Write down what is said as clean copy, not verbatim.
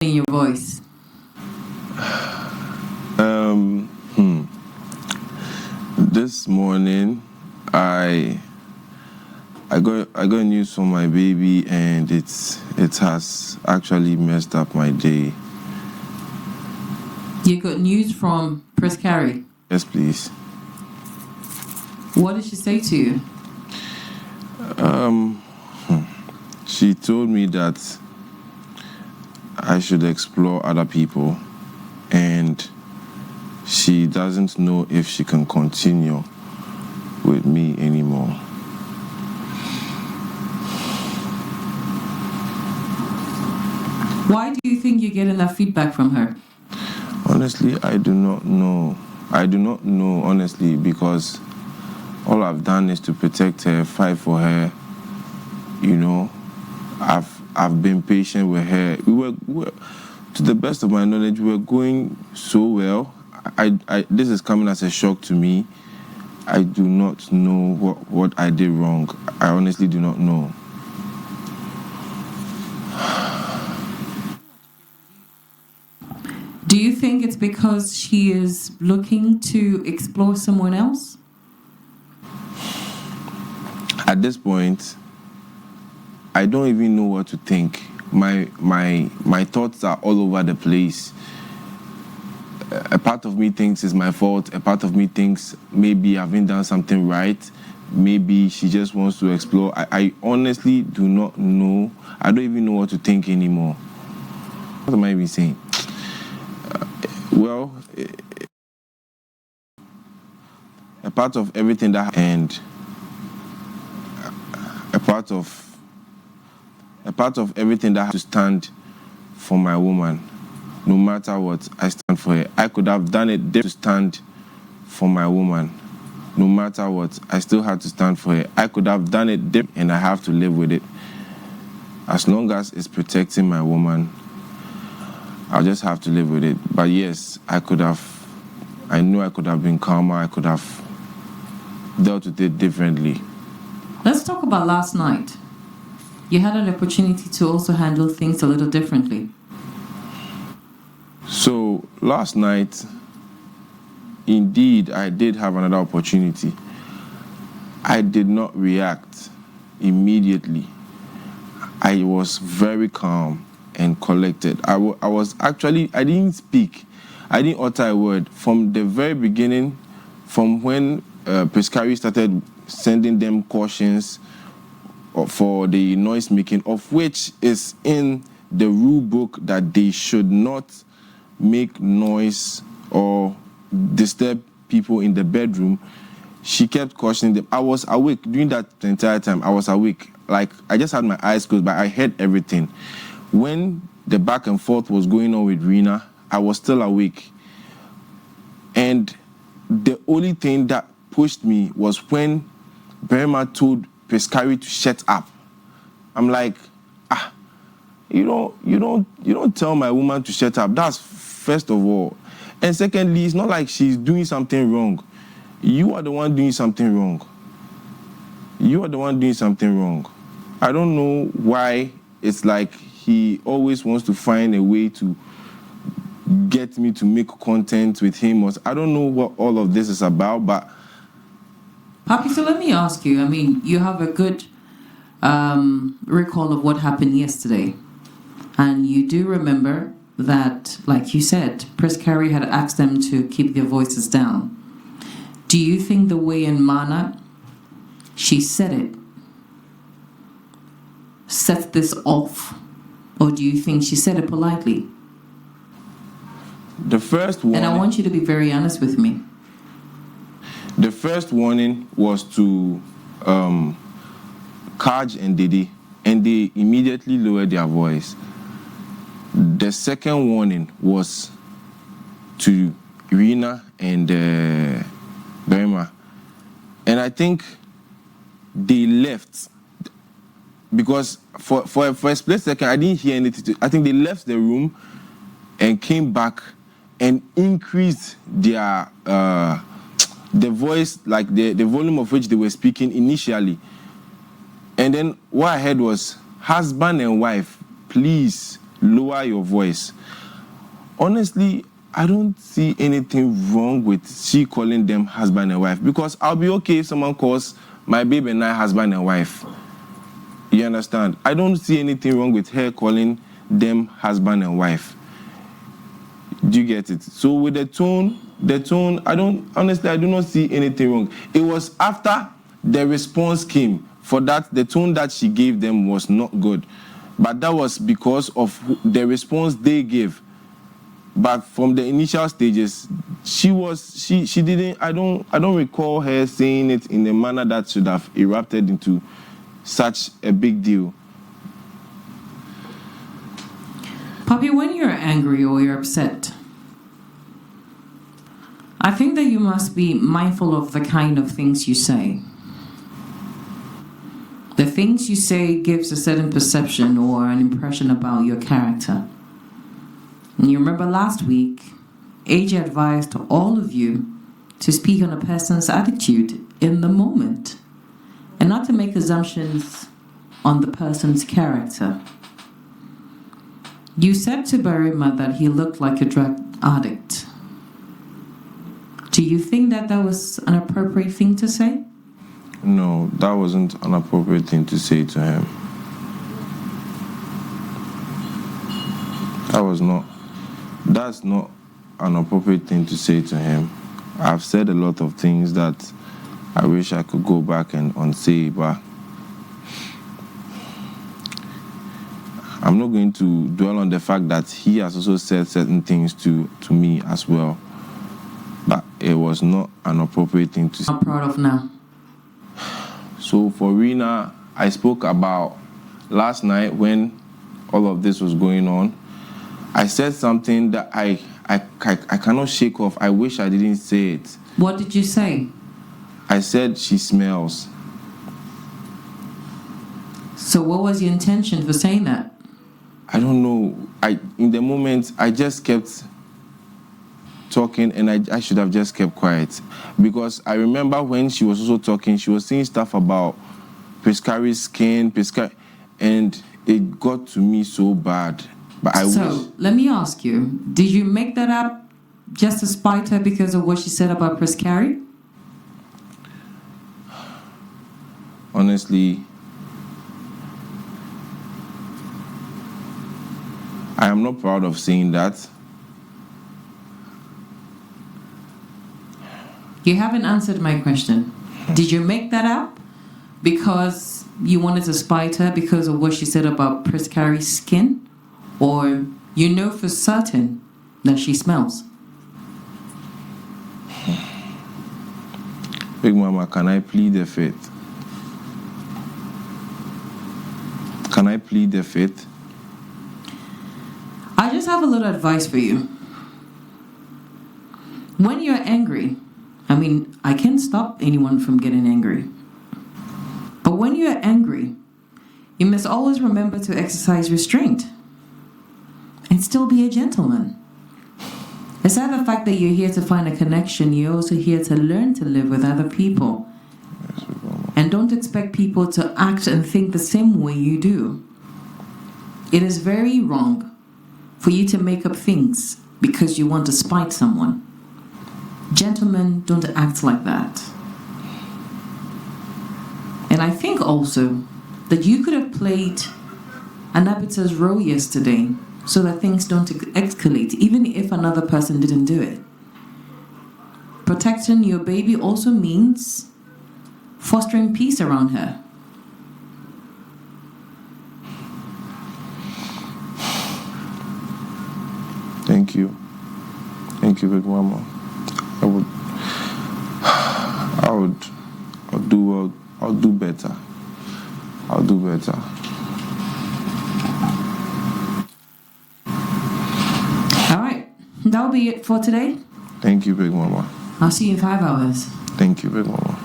in your voice? This morning, I got news from my baby, and it has actually messed up my day. You got news from Prince Carrie? Yes, please. What did she say to you? She told me that I should explore other people, and she doesn't know if she can continue with me anymore. Why do you think you're getting that feedback from her? Honestly, I do not know. I do not know, honestly, because all I've done is to protect her, fight for her. You know, I've been patient with her. We were, to the best of my knowledge, we were going so well. This is coming as a shock to me. I do not know what I did wrong. I honestly do not know. Do you think it's because she is looking to explore someone else? At this point, I don't even know what to think. My thoughts are all over the place. A part of me thinks it's my fault. A part of me thinks maybe I haven't done something right. Maybe she just wants to explore. I honestly do not know. I don't even know what to think anymore. What am I even saying? Well, a part of everything that and a part of everything that has to stand for my woman. No matter what, I stand for her. I could have done it to stand for my woman. No matter what, I still had to stand for her. I could have done it and I have to live with it. As long as it's protecting my woman, I'll just have to live with it. But yes, I know I could have been calmer. I could have dealt with it differently. Let's talk about last night. You had an opportunity to also handle things a little differently. So last night, indeed, I did have another opportunity. I did not react immediately. I was very calm and collected. I didn't speak. I didn't utter a word. From the very beginning, from when Pescari started sending them cautions for the noise making, of which is in the rule book that they should not make noise or disturb people in the bedroom. She kept cautioning them. I was awake during that entire time. I was awake. Like, I just had my eyes closed, but I heard everything. When the back and forth was going on with Rena, I was still awake. And the only thing that pushed me was when BARIMAH told Pescari to shut up. I'm like, you don't tell my woman to shut up. That's first of all. And secondly, it's not like she's doing something wrong. You are the one doing something wrong. You are the one doing something wrong. I don't know why it's like he always wants to find a way to get me to make content with him. I don't know what all of this is about, but... Pappy, so let me ask you. I mean, you have a good recall of what happened yesterday. And you do remember that, like you said, Prince Carrie had asked them to keep their voices down. Do you think the way and manner she said it set this off? Or do you think she said it politely? The first warning... And I want you to be very honest with me. The first warning was to Kaj and Didi, and they immediately lowered their voice. The second warning was to Rena and BARIMAH. And I think they left because for a split second, I didn't hear anything. I think they left the room and came back and increased their the voice, like the volume of which they were speaking initially. And then what I heard was, husband and wife, please lower your voice. Honestly, I don't see anything wrong with she calling them husband and wife, because I'll be okay if someone calls my babe and I husband and wife. You understand? I don't see anything wrong with her calling them husband and wife. Do you get it? So with the tone, I do not see anything wrong. It was after the response came for that, the tone that she gave them was not good. But that was because of the response they gave. But from the initial stages, she didn't, I don't recall her saying it in a manner that should have erupted into such a big deal. Pappy, when you're angry or you're upset, I think that you must be mindful of the kind of things you say. The things you say gives a certain perception or an impression about your character. And you remember last week, AJ advised all of you to speak on a person's attitude in the moment and not to make assumptions on the person's character. You said to BARIMAH that he looked like a drug addict. Do you think that was an appropriate thing to say? No, that wasn't an appropriate thing to say to him. That's not an appropriate thing to say to him. I've said a lot of things that I wish I could go back and unsay, but I'm not going to dwell on the fact that he has also said certain things to me as well. But it was not an appropriate thing to say. I'm proud of now. So for Rena, I spoke about last night when all of this was going on. I said something that I cannot shake off. I wish I didn't say it. What did you say? I said she smells. So what was your intention for saying that? I don't know. In the moment, I just kept talking, and I should have just kept quiet. Because I remember when she was also talking, she was saying stuff about Piscari's skin, and it got to me so bad. But let me ask you, did you make that up just to spite her because of what she said about Piscari? Honestly, I am not proud of saying that. You haven't answered my question. Did you make that up because you wanted to spite her because of what she said about Piscari's skin? Or you know for certain that she smells? Big Mama, can I plead the fifth? Can I plead the fifth? I just have a little advice for you. When you're angry, I can't stop anyone from getting angry. But when you're angry, you must always remember to exercise restraint and still be a gentleman. Aside the fact that you're here to find a connection, you're also here to learn to live with other people. And don't expect people to act and think the same way you do. It is very wrong for you to make up things because you want to spite someone. Gentlemen don't act like that. And I think also that you could have played an arbiter's role yesterday so that things don't escalate, even if another person didn't do it. Protecting your baby also means fostering peace around her. Thank you. Thank you, Big Mama. I'll do better. I'll do better. All right. That'll be it for today. Thank you, Big Mama. I'll see you in 5 hours. Thank you, Big Mama.